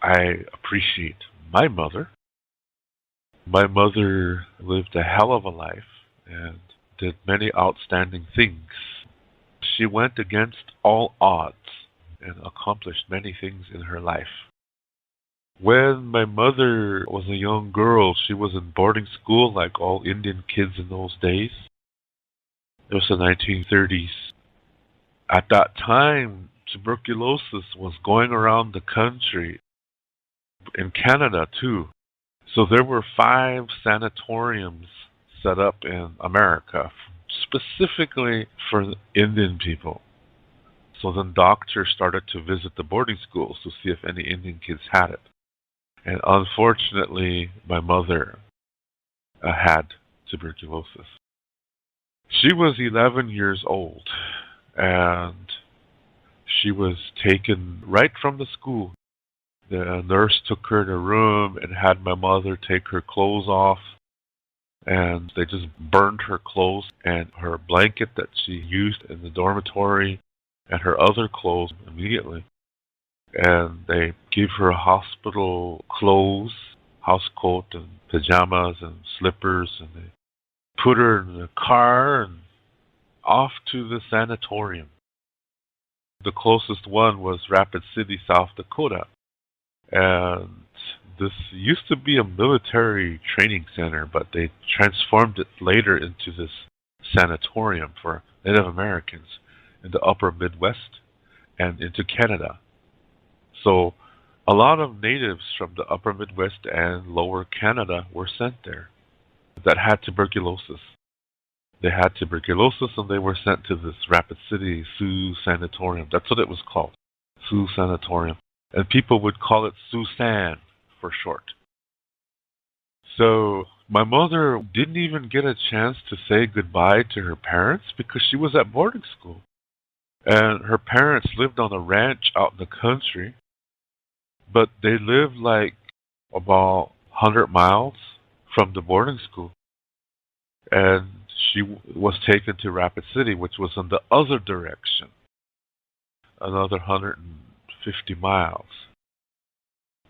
I appreciate my mother. My mother lived a hell of a life and did many outstanding things. She went against all odds and accomplished many things in her life. When my mother was a young girl, she was in boarding school like all Indian kids in those days. It was the 1930s. At that time, tuberculosis was going around the country, in Canada too. So there were 5 sanatoriums set up in America, specifically for Indian people. So then doctors started to visit the boarding schools to see if any Indian kids had it. And unfortunately, my mother had tuberculosis. She was 11 years old, and she was taken right from the school. The nurse took her to a room and had my mother take her clothes off, and they just burned her clothes and her blanket that she used in the dormitory and her other clothes immediately. And they gave her hospital clothes, house coat and pajamas and slippers, and they put her in a car and off to the sanatorium. The closest one was Rapid City, South Dakota. And this used to be a military training center, but they transformed it later into this sanatorium for Native Americans in the upper Midwest and into Canada. So a lot of natives from the upper Midwest and lower Canada were sent there that had tuberculosis. They had tuberculosis and they were sent to this Rapid City Sioux Sanatorium. That's what it was called, Sioux Sanatorium. And people would call it Sioux-San for short. So my mother didn't even get a chance to say goodbye to her parents because she was at boarding school. And her parents lived on a ranch out in the country, but they lived like about 100 miles from the boarding school. And she was taken to Rapid City, which was in the other direction, another 150 miles.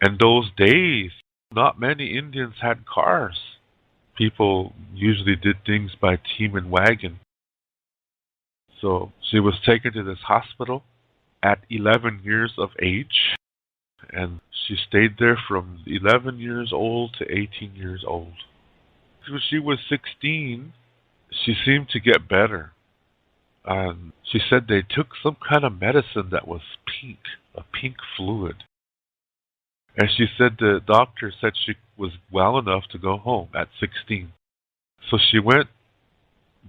In those days, not many Indians had cars. People usually did things by team and wagon. So she was taken to this hospital at 11 years of age, and she stayed there from 11 years old to 18 years old. When she was 16, she seemed to get better. And she said they took some kind of medicine that was pink, a pink fluid. And she said the doctor said she was well enough to go home at 16. So she went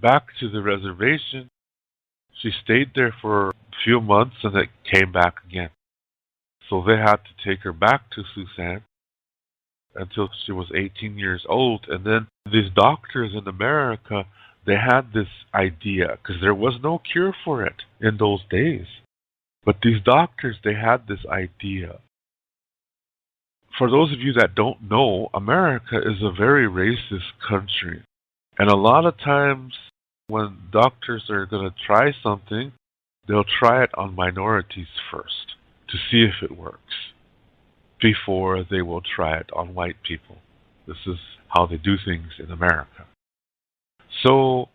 back to the reservation. She stayed there for a few months and it came back again. So they had to take her back to Sioux-San until she was 18 years old. And then these doctors in America, they had this idea, because there was no cure for it in those days. But these doctors, they had this idea. For those of you that don't know, America is a very racist country. And a lot of times when doctors are going to try something, they'll try it on minorities first to see if it works before they will try it on white people. This is how they do things in America. So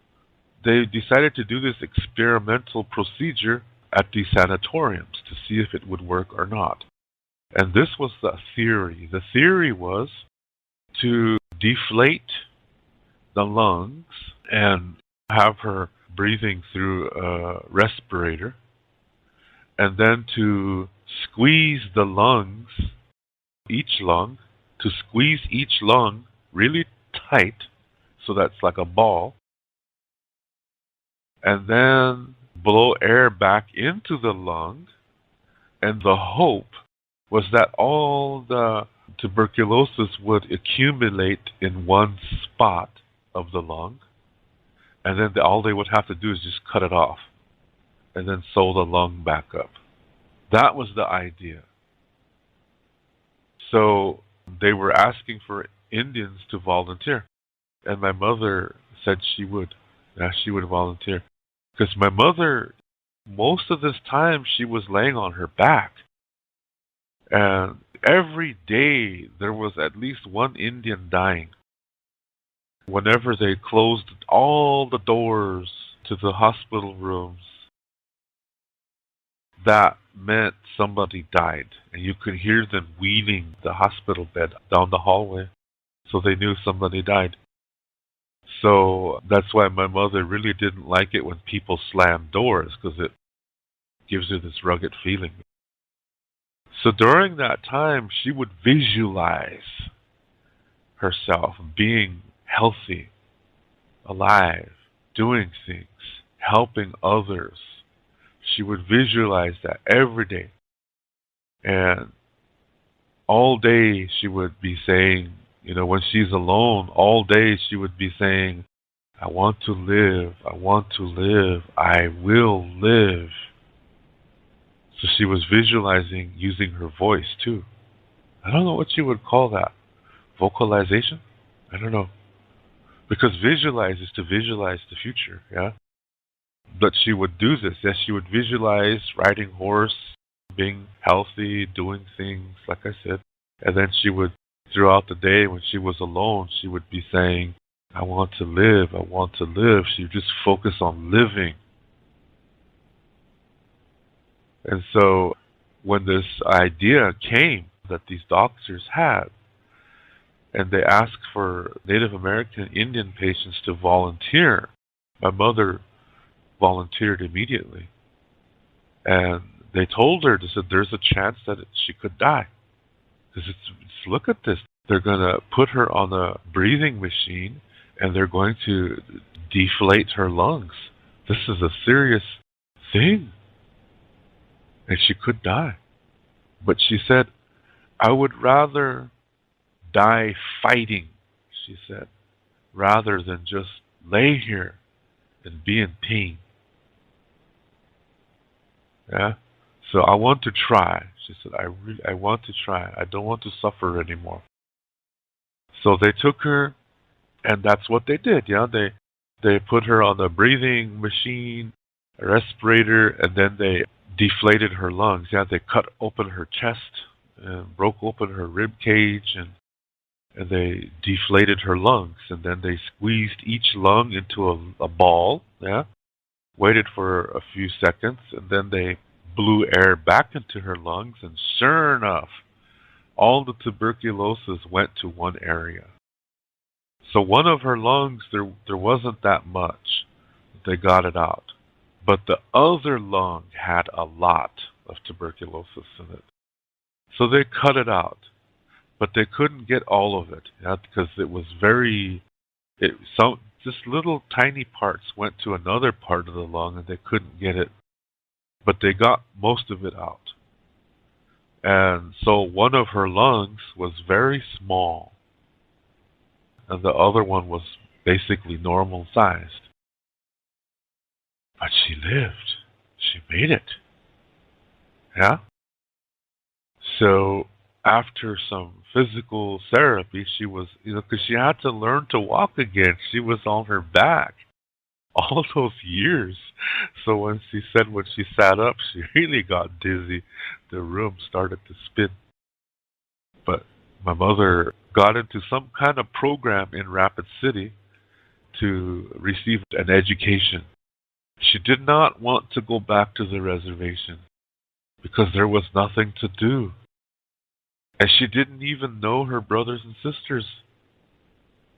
they decided to do this experimental procedure at these sanatoriums to see if it would work or not. And this was the theory. The theory was to deflate the lungs and have her breathing through a respirator, and then to squeeze the lungs, each lung, to squeeze each lung really tight, so that's like a ball, and then blow air back into the lung, and the hope was that all the tuberculosis would accumulate in one spot of the lung, and then all they would have to do is just cut it off and then sew the lung back up. That was the idea. So they were asking for Indians to volunteer. And my mother said she would. Yeah, she would volunteer. Because my mother, most of this time, she was laying on her back. And every day there was at least one Indian dying. Whenever they closed all the doors to the hospital rooms, that meant somebody died. And you could hear them wheeling the hospital bed down the hallway. So they knew somebody died. So that's why my mother really didn't like it when people slammed doors, because it gives her this rugged feeling. So during that time, she would visualize herself being healthy, alive, doing things, helping others. She would visualize that every day. And all day she would be saying, when she's alone, all day she would be saying, I want to live, I want to live, I will live. So she was visualizing using her voice too. I don't know what you would call that. Vocalization? I don't know. Because visualize is to visualize the future, yeah? But she would do this. Yes, she would visualize riding horse, being healthy, doing things, like I said. And then she would, throughout the day when she was alone, she would be saying, I want to live, I want to live. She would just focus on living. And so when this idea came that these doctors had, and they asked for Native American Indian patients to volunteer, my mother volunteered immediately. And they told her, they said, there's a chance that she could die. Because look at this. They're going to put her on a breathing machine and they're going to deflate her lungs. This is a serious thing. And she could die. But she said, I would rather die fighting, she said, rather than just lay here and be in pain. Yeah? So I want to try. She said, I want to try. I don't want to suffer anymore. So they took her, and that's what they did. Yeah, they put her on a breathing machine, a respirator, and then they deflated her lungs. Yeah, they cut open her chest and broke open her rib cage, and they deflated her lungs, and then they squeezed each lung into a ball. Yeah, waited for a few seconds, and then they blew air back into her lungs, and sure enough, all the tuberculosis went to one area. So one of her lungs, there wasn't that much. They got it out. But the other lung had a lot of tuberculosis in it. So they cut it out. But they couldn't get all of it, yeah, because it was just little tiny parts went to another part of the lung and they couldn't get it. But they got most of it out. And so one of her lungs was very small, and the other one was basically normal sized. But she lived. She made it. Yeah? So after some physical therapy, she was, because she had to learn to walk again. She was on her back all those years. So when she said when she sat up, she really got dizzy. The room started to spin. But my mother got into some kind of program in Rapid City to receive an education. She did not want to go back to the reservation because there was nothing to do. And she didn't even know her brothers and sisters.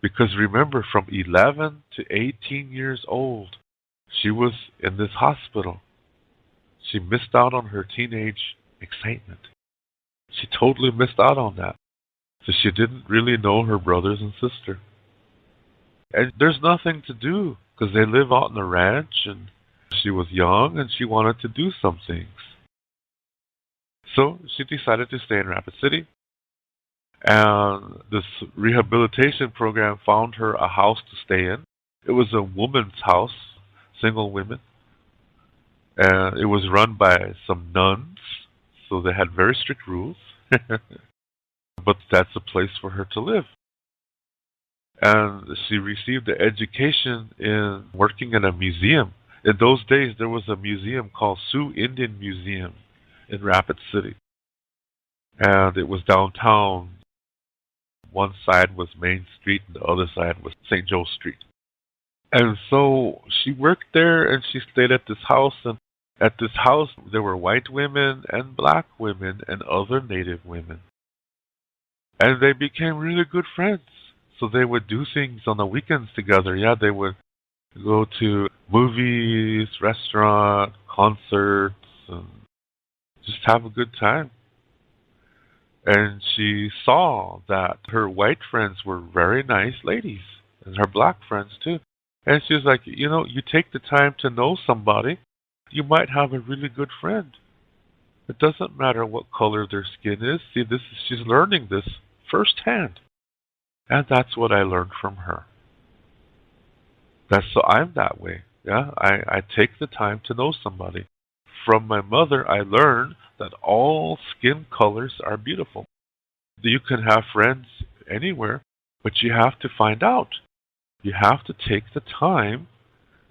Because remember, from 11 to 18 years old, she was in this hospital. She missed out on her teenage excitement. She totally missed out on that. So she didn't really know her brothers and sister. And there's nothing to do because they live out in the ranch, and she was young and she wanted to do some things. So she decided to stay in Rapid City. And this rehabilitation program found her a house to stay in. It was a woman's house, single women. And it was run by some nuns, so they had very strict rules. But that's a place for her to live. And she received the education in working in a museum. In those days, there was a museum called Sioux Indian Museum in Rapid City. And it was downtown. One side was Main Street and the other side was St. Joe Street. And so she worked there and she stayed at this house. And at this house, there were white women and black women and other Native women. And they became really good friends. So they would do things on the weekends together. Yeah, they would go to movies, restaurant, concerts, and just have a good time. And she saw that her white friends were very nice ladies, and her black friends too. And she was like, you take the time to know somebody, you might have a really good friend. It doesn't matter what color their skin is. See, she's learning this firsthand. And that's what I learned from her. So I'm that way. Yeah, I take the time to know somebody. From my mother, I learned that all skin colors are beautiful. You can have friends anywhere, but you have to find out. You have to take the time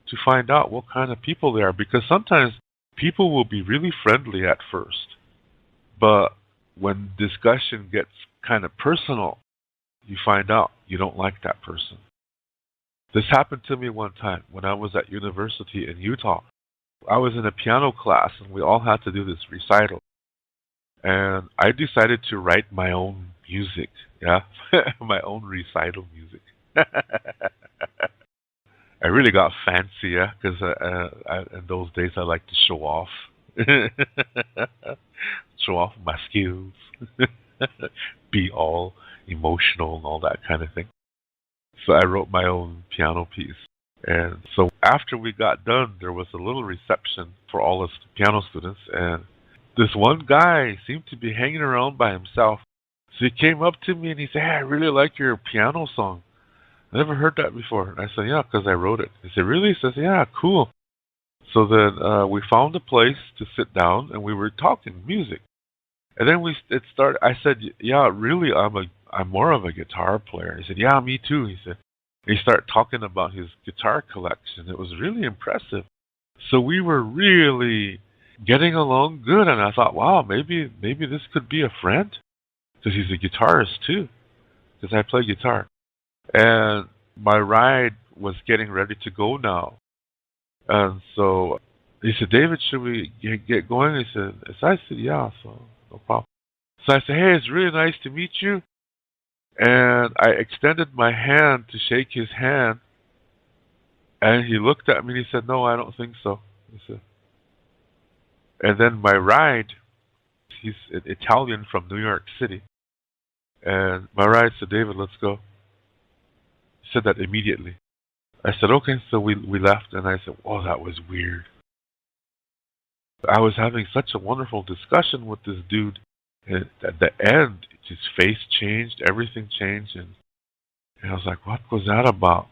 to find out what kind of people they are, because sometimes people will be really friendly at first, but when discussion gets kind of personal, you find out you don't like that person. This happened to me one time when I was at university in Utah. I was in a piano class and we all had to do this recital. And I decided to write my own music, yeah, my own recital music. I really got fancy, yeah, because in those days I like to show off. Show off my skills. Be all emotional and all that kind of thing. So I wrote my own piano piece. And so after we got done, there was a little reception for all us piano students. And this one guy seemed to be hanging around by himself. So he came up to me and he said, "Hey, I really like your piano song. I never heard that before." And I said, "Yeah, because I wrote it." He said, "Really?" He says, "Yeah, cool." So then we found a place to sit down and we were talking music. And then it started. I said, "Yeah, really, I'm more of a guitar player." He said, "Yeah, me too." He said. He started talking about his guitar collection. It was really impressive. So we were really getting along good, and I thought, wow, maybe this could be a friend, because he's a guitarist too, because I play guitar. And my ride was getting ready to go now, and so he said, "David, should we get going?" He said, I said, "Yeah, so no problem." So I said, "Hey, it's really nice to meet you." And I extended my hand to shake his hand, and he looked at me and he said, "No, I don't think so." He said, and then my ride, he's an Italian from New York City, and my ride said, "David, let's go." He said that immediately. I said, "Okay." So we left, and I said, "Oh, that was weird." I was having such a wonderful discussion with this dude, and at the end, his face changed, everything changed, and I was like, "What was that about?"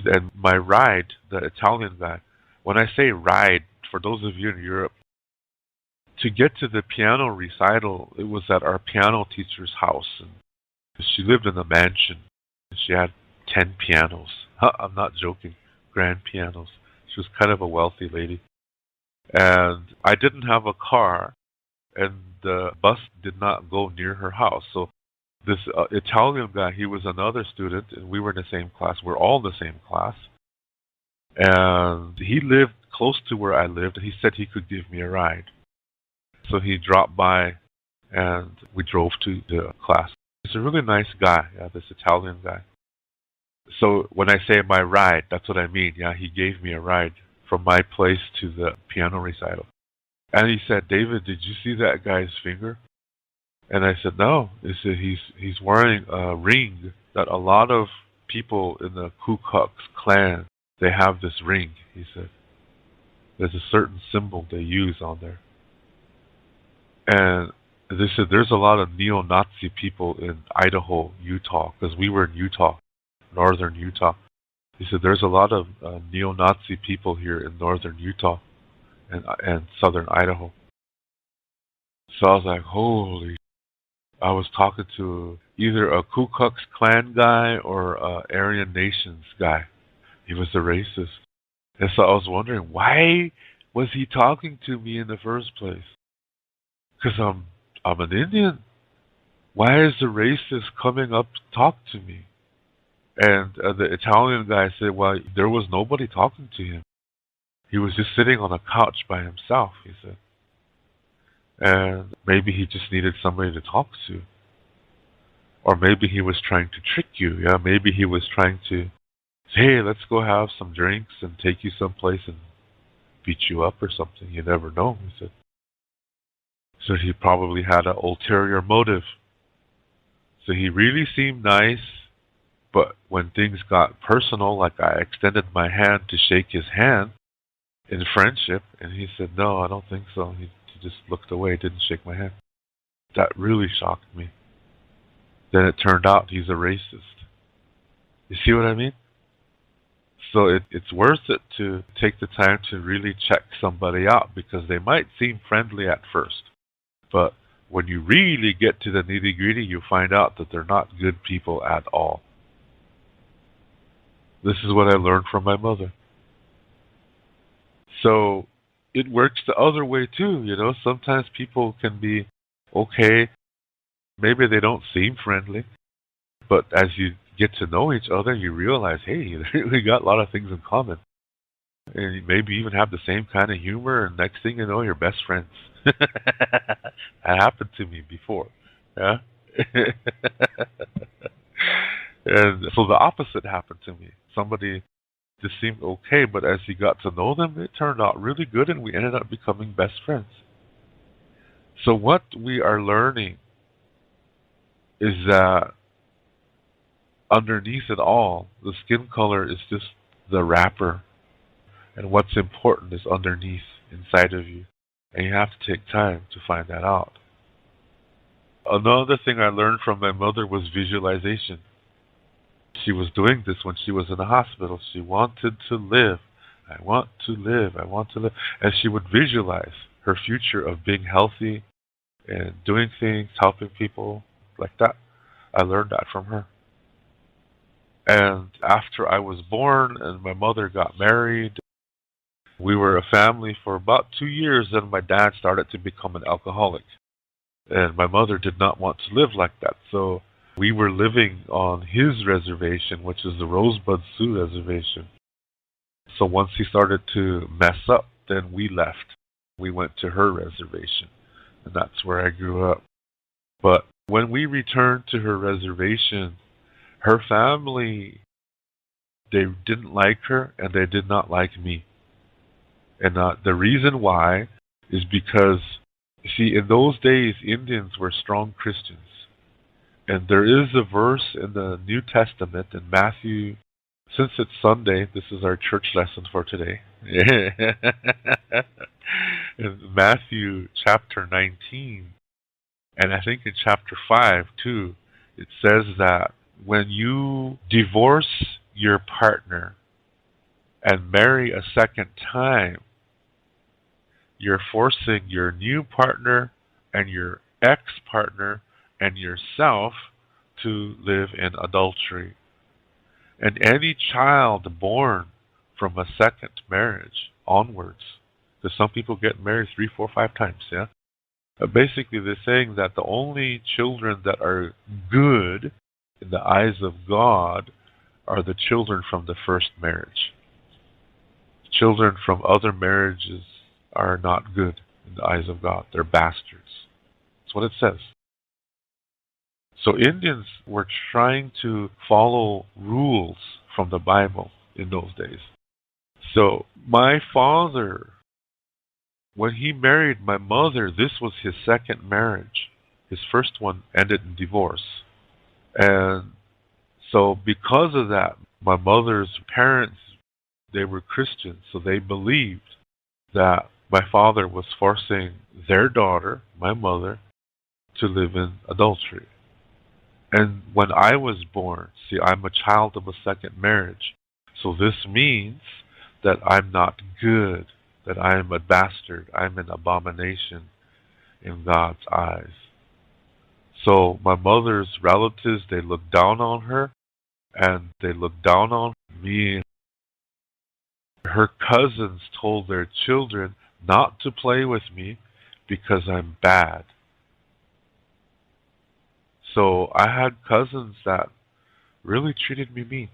And my ride, the Italian guy, when I say ride, for those of you in Europe, to get to the piano recital, it was at our piano teacher's house. And she lived in a mansion. She had 10 pianos. I'm not joking, grand pianos. She was kind of a wealthy lady. And I didn't have a car, and the bus did not go near her house. So this Italian guy, he was another student, and we were in the same class. We're all in the same class. And he lived close to where I lived, and he said he could give me a ride. So he dropped by, and we drove to the class. He's a really nice guy, yeah, this Italian guy. So when I say my ride, that's what I mean. Yeah, he gave me a ride from my place to the piano recital. And he said, "David, did you see that guy's finger?" And I said, "No." He said, he's wearing a ring that a lot of people in the Ku Klux Klan, they have this ring, he said. There's a certain symbol they use on there. And they said there's a lot of neo-Nazi people in Idaho, Utah, because we were in Utah, northern Utah. He said there's a lot of neo-Nazi people here in northern Utah and southern Idaho. So I was like, holy. I was talking to either a Ku Klux Klan guy or a Aryan Nations guy. He was a racist. And so I was wondering, why was he talking to me in the first place? Because I'm an Indian. Why is the racist coming up to talk to me? And the Italian guy said, well, there was nobody talking to him. He was just sitting on a couch by himself, he said. And maybe he just needed somebody to talk to. Or maybe he was trying to trick you. Yeah, maybe he was trying to say, hey, let's go have some drinks and take you someplace and beat you up or something. You never know, he said. So he probably had an ulterior motive. So he really seemed nice, but when things got personal, like I extended my hand to shake his hand in friendship, and he said, no, I don't think so. He just looked away, didn't shake my hand. That really shocked me. Then it turned out he's a racist. You see what I mean? So it's worth it to take the time to really check somebody out, because they might seem friendly at first. But when you really get to the nitty-gritty, you find out that they're not good people at all. This is what I learned from my mother. So it works the other way too, you know. Sometimes people can be okay. Maybe they don't seem friendly, but as you get to know each other, you realize, hey, we got a lot of things in common. And you maybe even have the same kind of humor, and next thing you know, you're best friends. That happened to me before. Yeah. And so the opposite happened to me. Somebody just seemed okay, but as you got to know them, it turned out really good, and we ended up becoming best friends. So what we are learning is that underneath it all, the skin color is just the wrapper. And what's important is underneath, inside of you. And you have to take time to find that out. Another thing I learned from my mother was visualization. She was doing this when she was in the hospital. She wanted to live. I want to live. I want to live. And she would visualize her future of being healthy and doing things, helping people like that. I learned that from her. And after I was born and my mother got married, we were a family for about 2 years, and my dad started to become an alcoholic. And my mother did not want to live like that. So we were living on his reservation, which is the Rosebud Sioux Reservation. So once he started to mess up, then we left. We went to her reservation, and that's where I grew up. But when we returned to her reservation, her family, they didn't like her, and they did not like me. And the reason why is because, see, in those days, Indians were strong Christians. And there is a verse in the New Testament in Matthew. Since it's Sunday, this is our church lesson for today. In Matthew chapter 19, and I think in chapter 5 too, it says that when you divorce your partner and marry a second time, you're forcing your new partner and your ex-partner and yourself to live in adultery. And any child born from a second marriage onwards, because some people get married 3, 4, 5 times, yeah? Basically, they're saying that the only children that are good in the eyes of God are the children from the first marriage. Children from other marriages are not good in the eyes of God. They're bastards. That's what it says. So Indians were trying to follow rules from the Bible in those days. So my father, when he married my mother, this was his second marriage. His first one ended in divorce. And so because of that, my mother's parents, they were Christians, so they believed that my father was forcing their daughter, my mother, to live in adultery. And when I was born, see, I'm a child of a second marriage. So this means that I'm not good, that I am a bastard, I'm an abomination in God's eyes. So my mother's relatives, they looked down on her, and they looked down on me. Her cousins told their children not to play with me because I'm bad. So I had cousins that really treated me mean.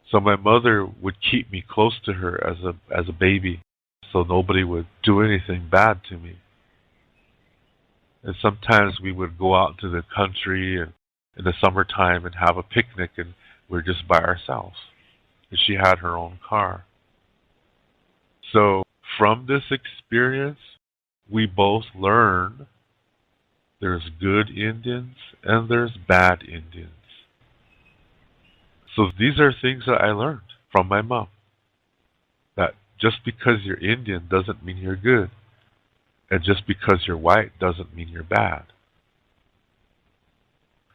So my mother would keep me close to her as a baby, so nobody would do anything bad to me. And sometimes we would go out to the country and in the summertime and have a picnic, and we're just by ourselves. And she had her own car. So from this experience, we both learn there's good Indians and there's bad Indians. So these are things that I learned from my mom. That just because you're Indian doesn't mean you're good. And just because you're white doesn't mean you're bad.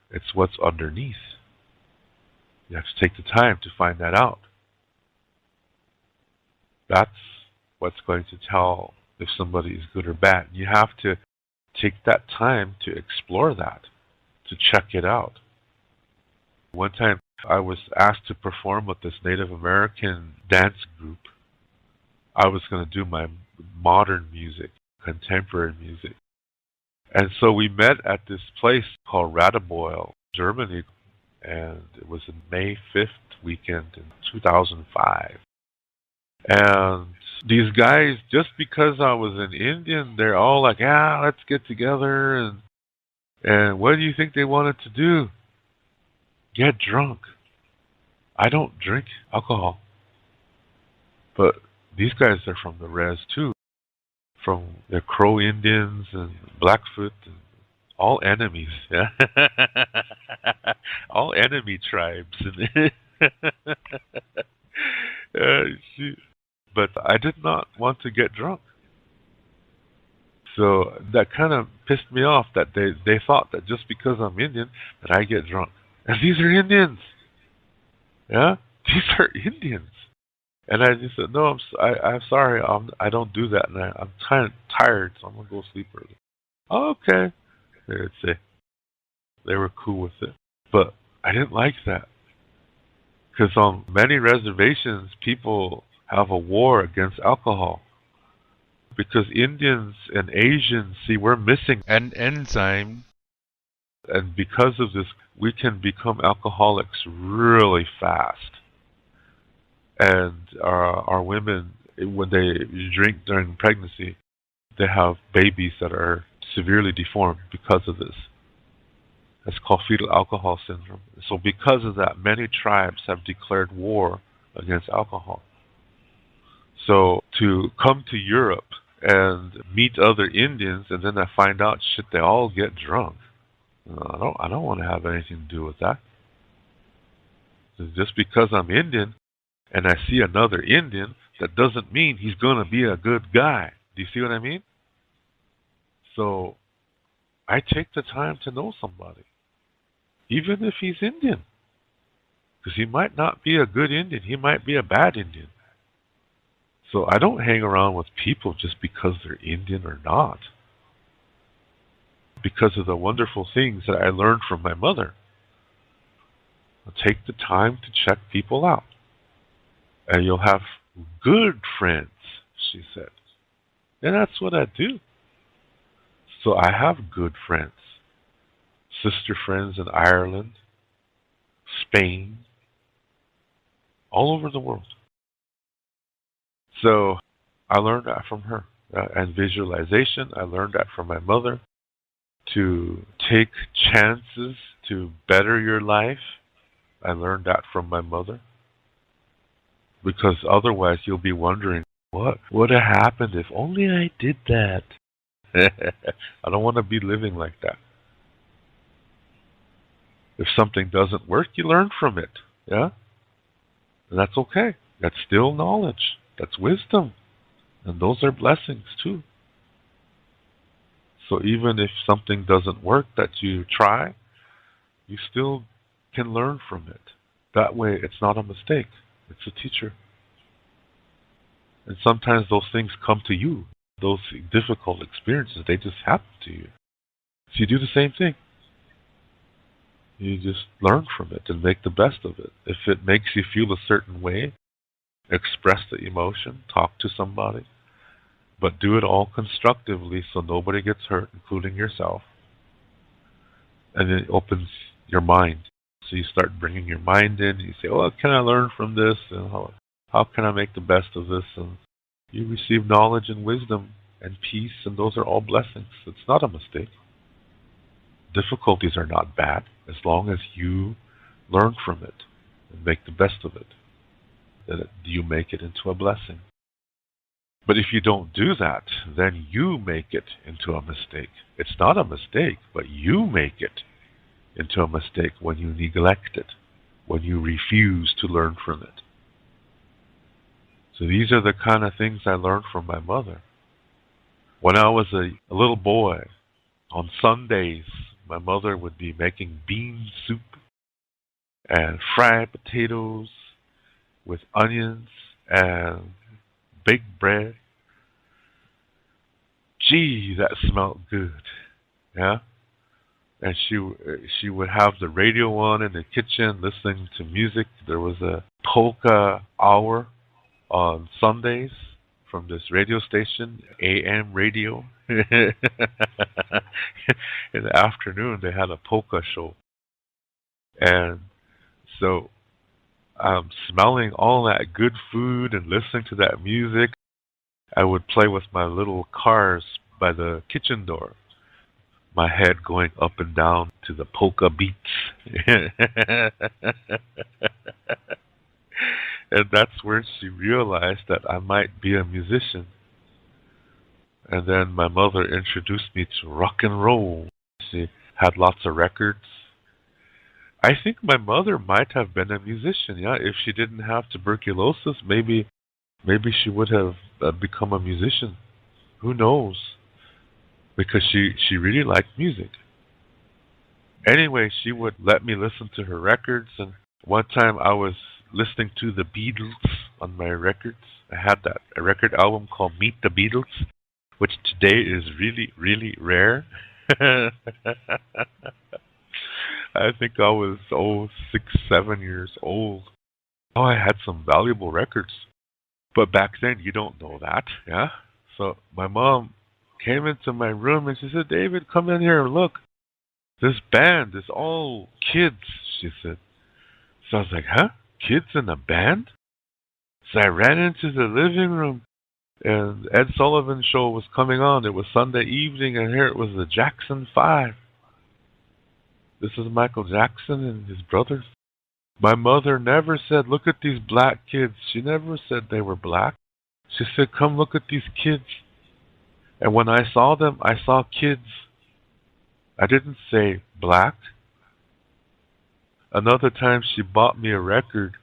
It's what's underneath. You have to take the time to find that out. That's what's going to tell if somebody is good or bad. You have to take that time to explore that, to check it out. One time I was asked to perform with this Native American dance group. I was going to do my modern music, contemporary music. And so we met at this place called Radebeul, Germany, and it was in May 5th weekend in 2005. And these guys, just because I was an Indian, they're all like, yeah, let's get together. And what do you think they wanted to do? Get drunk. I don't drink alcohol. But these guys are from the res too. From the Crow Indians and Blackfoot and all enemies. Yeah? All enemy tribes. But I did not want to get drunk. So that kind of pissed me off that they thought that just because I'm Indian that I get drunk. And these are Indians. Yeah? These are Indians. And I just said, no, I'm sorry, I don't do that. And I'm kind of tired, so I'm going to go sleep early. Oh, okay. They'd say. They were cool with it. But I didn't like that. Because on many reservations, people have a war against alcohol. Because Indians and Asians, see, we're missing an enzyme. And because of this, we can become alcoholics really fast. And our women, when they drink during pregnancy, they have babies that are severely deformed because of this. That's called fetal alcohol syndrome. So because of that, many tribes have declared war against alcohol. So to come to Europe and meet other Indians and then I find out, shit, they all get drunk. I don't want to have anything to do with that. Just because I'm Indian and I see another Indian, that doesn't mean he's going to be a good guy. Do you see what I mean? So I take the time to know somebody, even if he's Indian. Because he might not be a good Indian. He might be a bad Indian. So I don't hang around with people just because they're Indian or not. Because of the wonderful things that I learned from my mother. I'll take the time to check people out. And you'll have good friends, she said. And that's what I do. So I have good friends. Sister friends in Ireland, Spain, all over the world. So I learned that from her. And visualization, I learned that from my mother. To take chances to better your life, I learned that from my mother. Because otherwise you'll be wondering, what would have happened if only I did that? I don't want to be living like that. If something doesn't work, you learn from it. Yeah? And that's okay. That's still knowledge. That's wisdom. And those are blessings too. So even if something doesn't work that you try, you still can learn from it. That way it's not a mistake. It's a teacher. And sometimes those things come to you. Those difficult experiences, they just happen to you. So you do the same thing. You just learn from it and make the best of it. If it makes you feel a certain way, express the emotion, talk to somebody. But do it all constructively so nobody gets hurt, including yourself. And it opens your mind. So you start bringing your mind in. You say, "Oh, what can I learn from this? And how can I make the best of this?" And you receive knowledge and wisdom and peace, and those are all blessings. It's not a mistake. Difficulties are not bad as long as you learn from it and make the best of it. That you make it into a blessing. But if you don't do that, then you make it into a mistake. It's not a mistake, but you make it into a mistake when you neglect it, when you refuse to learn from it. So these are the kind of things I learned from my mother. When I was a little boy, on Sundays, my mother would be making bean soup and fried potatoes with onions and baked bread. Gee, that smelled good. Yeah? And she would have the radio on in the kitchen listening to music. There was a polka hour on Sundays from this radio station, AM radio. In the afternoon, they had a polka show. And so I'm smelling all that good food and listening to that music. I would play with my little cars by the kitchen door, my head going up and down to the polka beats. And that's where she realized that I might be a musician. And then my mother introduced me to rock and roll. She had lots of records. I think my mother might have been a musician, yeah. If she didn't have tuberculosis, maybe she would have become a musician. Who knows? Because she really liked music. Anyway, she would let me listen to her records, and one time I was listening to the Beatles on my records. I had a record album called Meet the Beatles, which today is really, really rare. I think I was 6, 7 years old. Oh, I had some valuable records. But back then, you don't know that, yeah? So my mom came into my room and she said, "David, come in here and look. This band is all kids," she said. So I was like, "Huh? Kids in a band?" So I ran into the living room and Ed Sullivan show was coming on. It was Sunday evening and here it was the Jackson 5. This is Michael Jackson and his brothers. My mother never said, "Look at these black kids." She never said they were black. She said, "Come look at these kids." And when I saw them, I saw kids. I didn't say black. Another time she bought me a record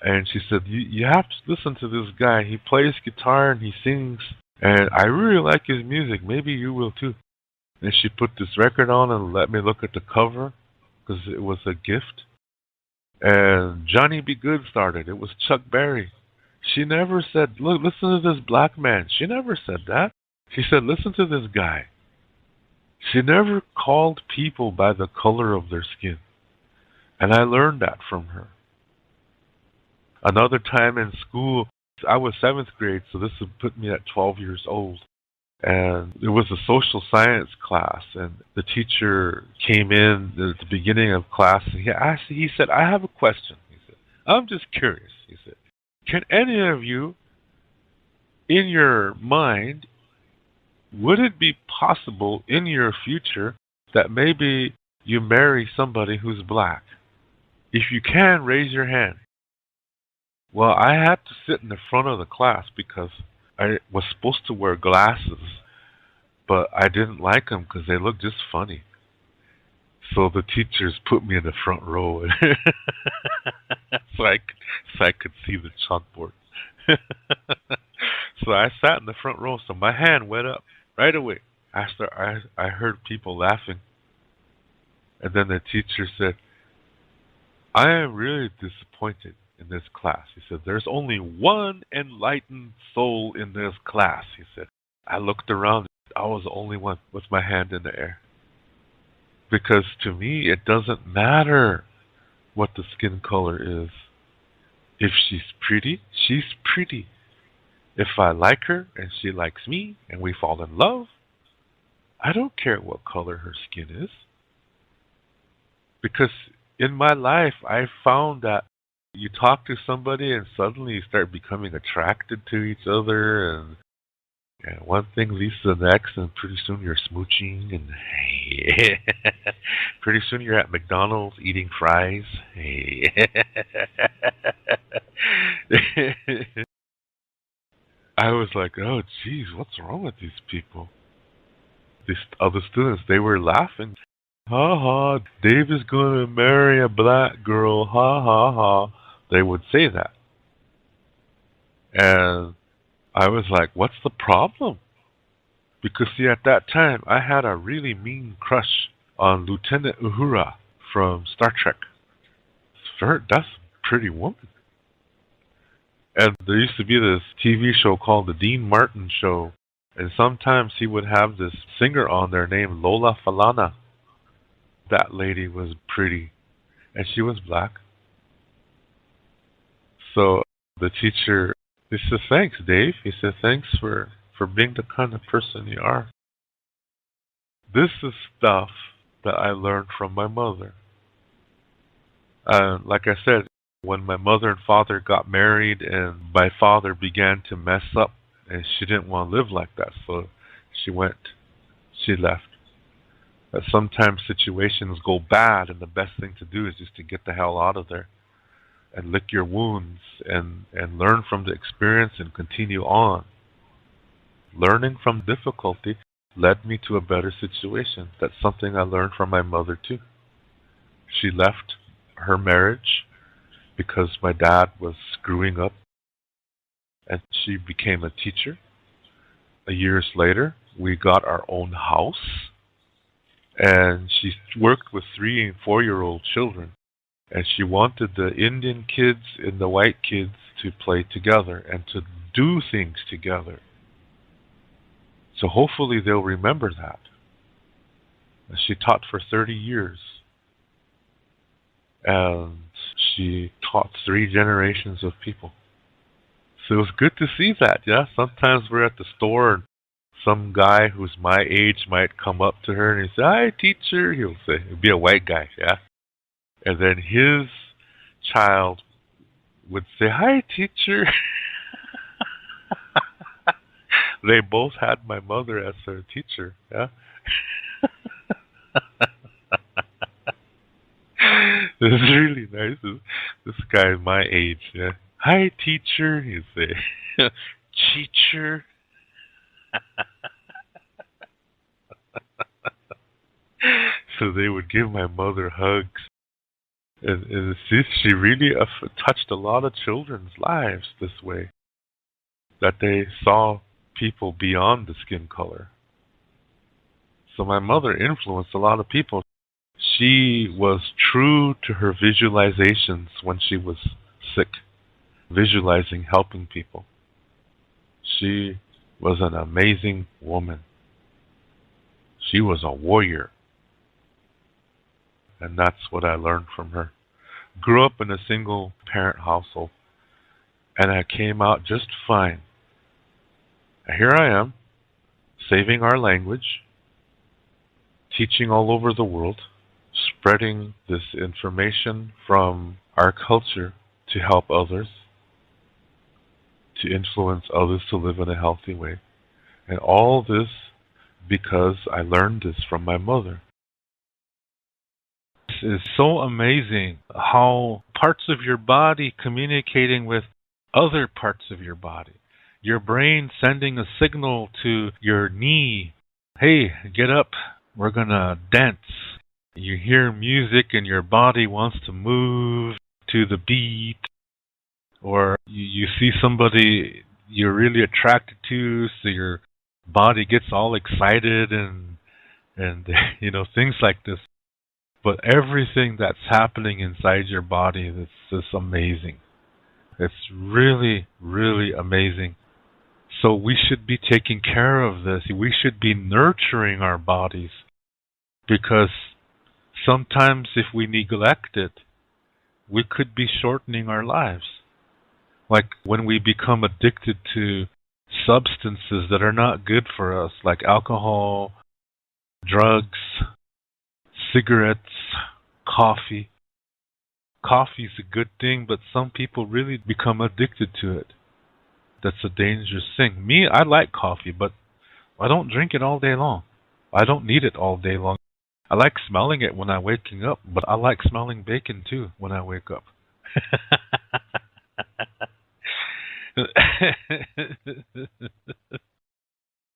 and she said, you have to listen to this guy. He plays guitar and he sings. And I really like his music. Maybe you will too. And she put this record on and let me look at the cover because it was a gift. And Johnny B. Good started. It was Chuck Berry. She never said, "Look, listen to this black man." She never said that. She said, "Listen to this guy." She never called people by the color of their skin. And I learned that from her. Another time in school, I was 7th grade, so this would put me at 12 years old. And it was a social science class, and the teacher came in at the beginning of class, and he said, "I have a question." He said, "I'm just curious." He said, "Can any of you, in your mind, would it be possible in your future that maybe you marry somebody who's black? If you can, raise your hand." Well, I had to sit in the front of the class because I was supposed to wear glasses, but I didn't like them because they looked just funny. So the teachers put me in the front row, so I could see the chalkboard. So I sat in the front row. So my hand went up right away after I heard people laughing, and then the teacher said, "I am really disappointed in this class." He said, "There's only one enlightened soul in this class." He said, I looked around. I was the only one with my hand in the air. Because to me, it doesn't matter what the skin color is. If she's pretty, she's pretty. If I like her and she likes me and we fall in love, I don't care what color her skin is. Because in my life, I found that you talk to somebody and suddenly you start becoming attracted to each other, and one thing leads to the next, and pretty soon you're smooching, and pretty soon you're at McDonald's eating fries. I was like, oh, geez, what's wrong with these people? These other students, they were laughing. Ha ha, Dave is going to marry a black girl. Ha ha ha. They would say that. And I was like, what's the problem? Because, see, at that time, I had a really mean crush on Lieutenant Uhura from Star Trek. That's a pretty woman. And there used to be this TV show called The Dean Martin Show. And sometimes he would have this singer on there named Lola Falana. That lady was pretty. And she was black. So the teacher, he said, thanks, Dave. He said, thanks for being the kind of person you are. This is stuff that I learned from my mother. Like I said, when my mother and father got married and my father began to mess up, and she didn't want to live like that, so she left. But sometimes situations go bad, and the best thing to do is just to get the hell out of there and lick your wounds and learn from the experience and continue on. Learning from difficulty led me to a better situation. That's something I learned from my mother too. She left her marriage because my dad was screwing up, and she became a teacher. Years later, we got our own house, and she worked with 3- and 4-year-old children, and she wanted the Indian kids and the white kids to play together and to do things together. So hopefully they'll remember that. And she taught for 30 years. And she taught 3 generations of people. So it was good to see that, yeah. Sometimes we're at the store and some guy who's my age might come up to her and he'd say, hi, teacher. He'll say, it'd be a white guy, yeah. And then his child would say, hi, teacher. They both had my mother as their teacher, yeah. This is really nice. This guy is my age, yeah. Hi, teacher, he'd say. Teacher. So they would give my mother hugs. And she really touched a lot of children's lives this way. That they saw people beyond the skin color. So my mother influenced a lot of people. She was true to her visualizations when she was sick, visualizing helping people. She was an amazing woman. She was a warrior. And that's what I learned from her. Grew up in a single parent household, and I came out just fine. Here I am, saving our language, teaching all over the world, spreading this information from our culture to help others, to influence others to live in a healthy way. And all this because I learned this from my mother. It's so amazing how parts of your body communicating with other parts of your body. Your brain sending a signal to your knee, hey, get up, we're going to dance. You hear music and your body wants to move to the beat. Or you see somebody you're really attracted to, so your body gets all excited and things like this. But everything that's happening inside your body is just amazing. It's really, really amazing. So we should be taking care of this. We should be nurturing our bodies, because sometimes if we neglect it, we could be shortening our lives. Like when we become addicted to substances that are not good for us, like alcohol, drugs, cigarettes, coffee. Coffee is a good thing, but some people really become addicted to it. That's a dangerous thing. Me, I like coffee, but I don't drink it all day long. I don't need it all day long. I like smelling it when I'm waking up, but I like smelling bacon too when I wake up.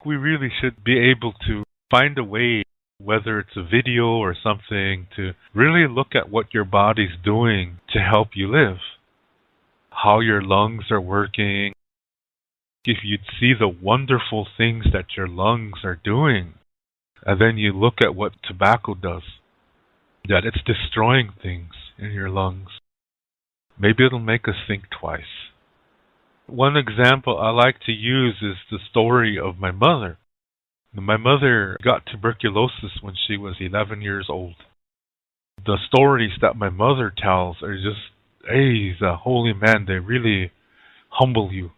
We really should be able to find a way, whether it's a video or something, to really look at what your body's doing to help you live. How your lungs are working. If you'd see the wonderful things that your lungs are doing, and then you look at what tobacco does, that it's destroying things in your lungs, maybe it'll make us think twice. One example I like to use is the story of my mother. My mother got tuberculosis when she was 11 years old. The stories that my mother tells are just, hey, he's a holy man. They really humble you.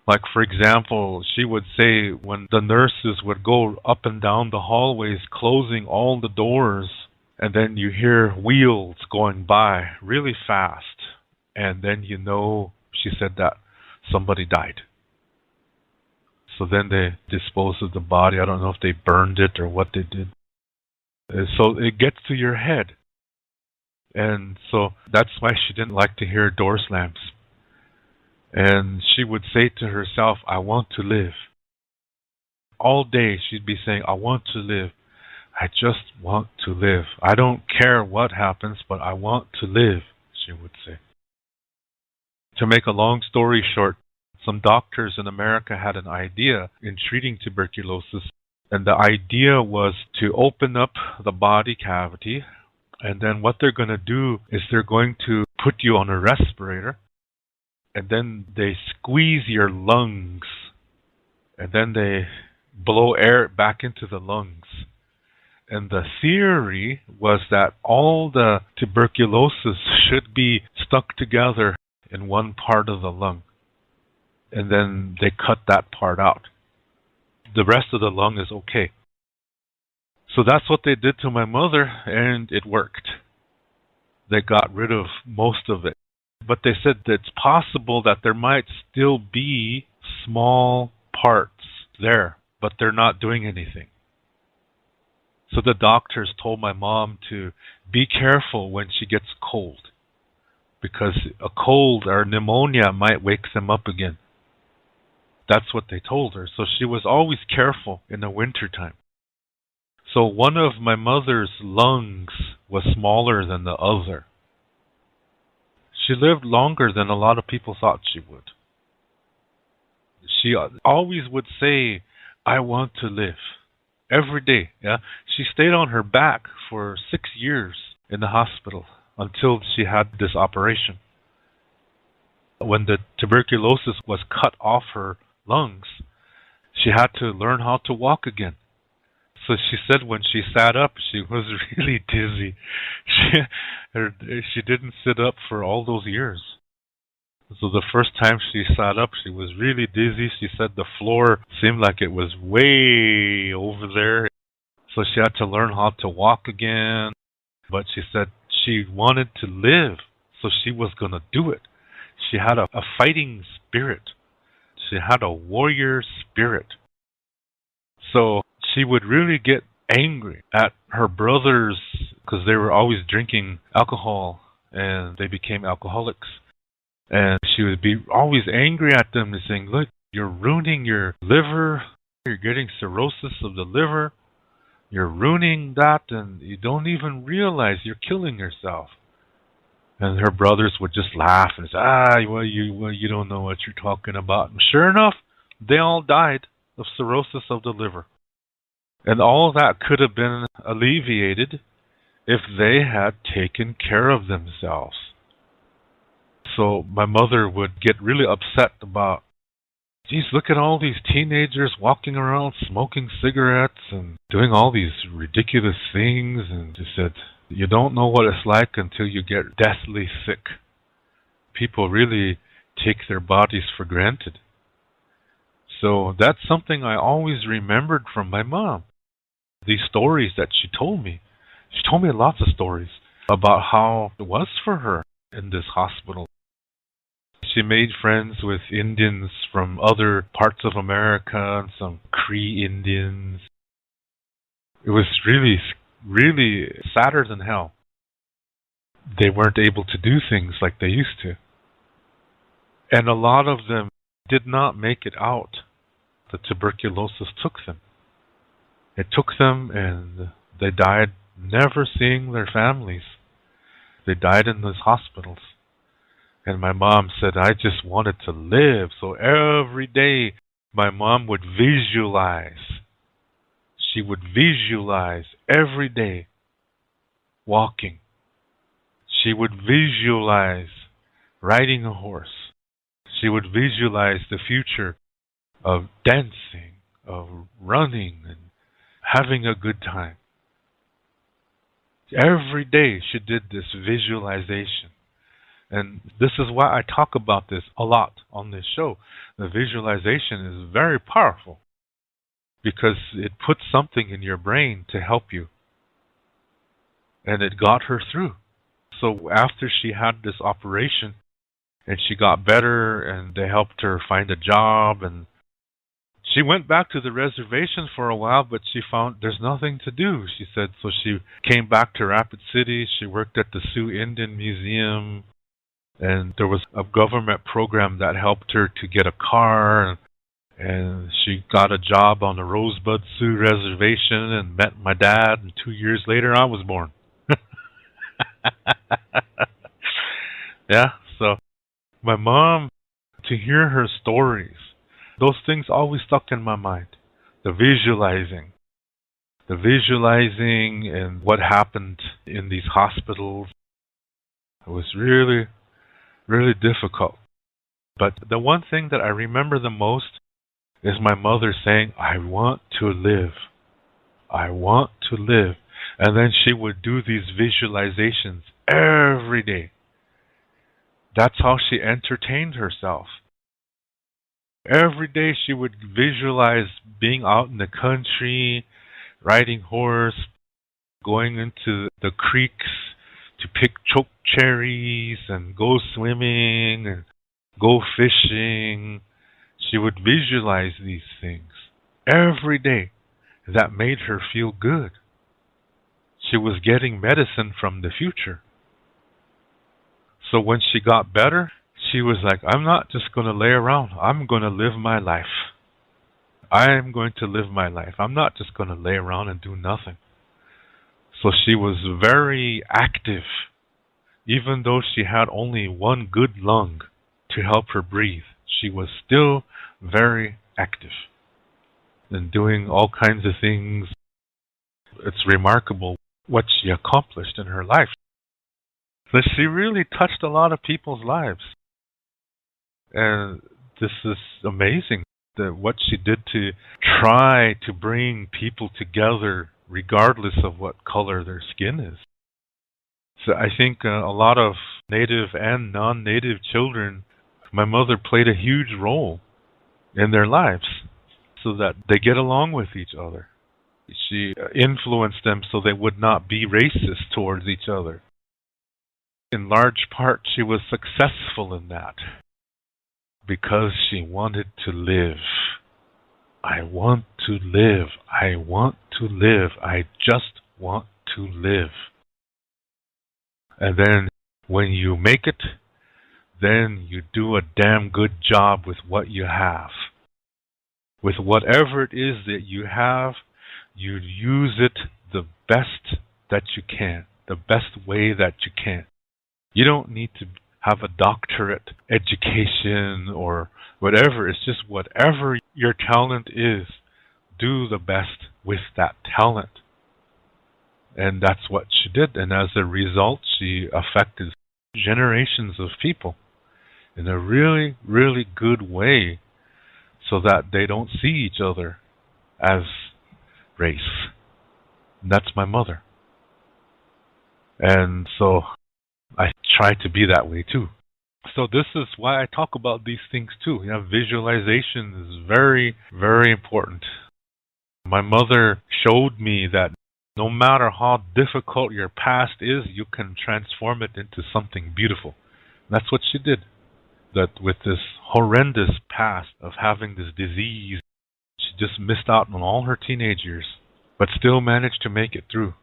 Like, for example, she would say when the nurses would go up and down the hallways closing all the doors, and then you hear wheels going by really fast, and then you know, she said, that somebody died. So then they disposed of the body. I don't know if they burned it or what they did. So it gets to your head. And so that's why she didn't like to hear door slams. And she would say to herself, I want to live. All day she'd be saying, I want to live. I just want to live. I don't care what happens, but I want to live, she would say. To make a long story short, some doctors in America had an idea in treating tuberculosis. And the idea was to open up the body cavity. And then what they're going to do is they're going to put you on a respirator. And then they squeeze your lungs, and then they blow air back into the lungs. And the theory was that all the tuberculosis should be stuck together in one part of the lung. And then they cut that part out. The rest of the lung is okay. So that's what they did to my mother, and it worked. They got rid of most of it. But they said that it's possible that there might still be small parts there, but they're not doing anything. So the doctors told my mom to be careful when she gets cold, because a cold or pneumonia might wake them up again. That's what they told her. So she was always careful in the wintertime. So one of my mother's lungs was smaller than the other. She lived longer than a lot of people thought she would. She always would say, I want to live. Every day. Yeah. She stayed on her back for 6 years in the hospital until she had this operation. When the tuberculosis was cut off her lungs, she had to learn how to walk again. So she said when she sat up, she was really dizzy. She didn't sit up for all those years. So the first time she sat up, she was really dizzy. She said the floor seemed like it was way over there. So she had to learn how to walk again. But she said she wanted to live, so she was going to do it. She had a fighting spirit. She had a warrior spirit. So she would really get angry at her brothers because they were always drinking alcohol and they became alcoholics. And she would be always angry at them and saying, look, you're ruining your liver. You're getting cirrhosis of the liver. You're ruining that and you don't even realize you're killing yourself. And her brothers would just laugh and say, well, you don't know what you're talking about. And sure enough, they all died of cirrhosis of the liver. And all of that could have been alleviated if they had taken care of themselves. So my mother would get really upset about, geez, look at all these teenagers walking around smoking cigarettes and doing all these ridiculous things. And she said, you don't know what it's like until you get deathly sick. People really take their bodies for granted. So that's something I always remembered from my mom. These stories that she told me. She told me lots of stories about how it was for her in this hospital. She made friends with Indians from other parts of America and some Cree Indians. It was really, really sadder than hell. They weren't able to do things like they used to. And a lot of them did not make it out. The tuberculosis took them. It took them and they died never seeing their families. They died in those hospitals. And my mom said, I just wanted to live. So every day my mom would visualize. She would visualize every day walking. She would visualize riding a horse. She would visualize the future of dancing, of running, and having a good time. Every day she did this visualization. And this is why I talk about this a lot on this show. The visualization is very powerful because it puts something in your brain to help you. And it got her through. So after she had this operation and she got better and they helped her find a job, and she went back to the reservation for a while, but she found there's nothing to do, she said. So she came back to Rapid City. She worked at the Sioux Indian Museum. And there was a government program that helped her to get a car. And she got a job on the Rosebud Sioux Reservation and met my dad. And 2 years later, I was born. Yeah, so my mom, to hear her stories, those things always stuck in my mind. The visualizing and what happened in these hospitals. It was really, really difficult. But the one thing that I remember the most is my mother saying, I want to live. I want to live. And then she would do these visualizations every day. That's how she entertained herself. Every day she would visualize being out in the country, riding horse, going into the creeks to pick choke cherries and go swimming and go fishing. She would visualize these things every day. That made her feel good. She was getting medicine from the future. So when she got better, she was like, I'm not just going to lay around. I'm going to live my life. I am going to live my life. I'm not just going to lay around and do nothing. So she was very active. Even though she had only one good lung to help her breathe, she was still very active and doing all kinds of things. It's remarkable what she accomplished in her life. So she really touched a lot of people's lives. And this is amazing, that what she did to try to bring people together regardless of what color their skin is. So I think a lot of Native and non-Native children, my mother played a huge role in their lives so that they get along with each other. She influenced them so they would not be racist towards each other. In large part, she was successful in that because she wanted to live. I want to live. I want to live. I just want to live. And then when you make it, then you do a damn good job with what you have. With whatever it is that you have, you use it the best that you can, the best way that you can. You don't need to have a doctorate education or whatever. It's just whatever your talent is, do the best with that talent. And that's what she did. And as a result, she affected generations of people in a really, really good way so that they don't see each other as race. And that's my mother. And so I try to be that way too. So this is why I talk about these things too. You know, visualization is very, very important. My mother showed me that No matter how difficult your past is, you can transform it into something beautiful. That's what she did. That with this horrendous past of having this disease, she just missed out on all her teenage years, but still managed to make it through.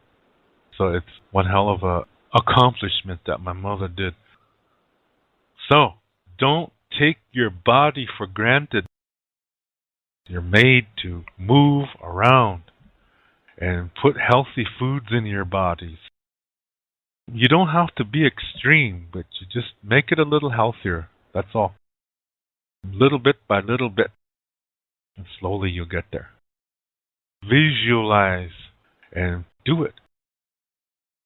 So it's one hell of a accomplishment that my mother did. So don't take your body for granted. You're made to move around and put healthy foods in your bodies. You don't have to be extreme, but you just make it a little healthier. That's all. Little bit by little bit. And slowly you'll get there. Visualize and do it.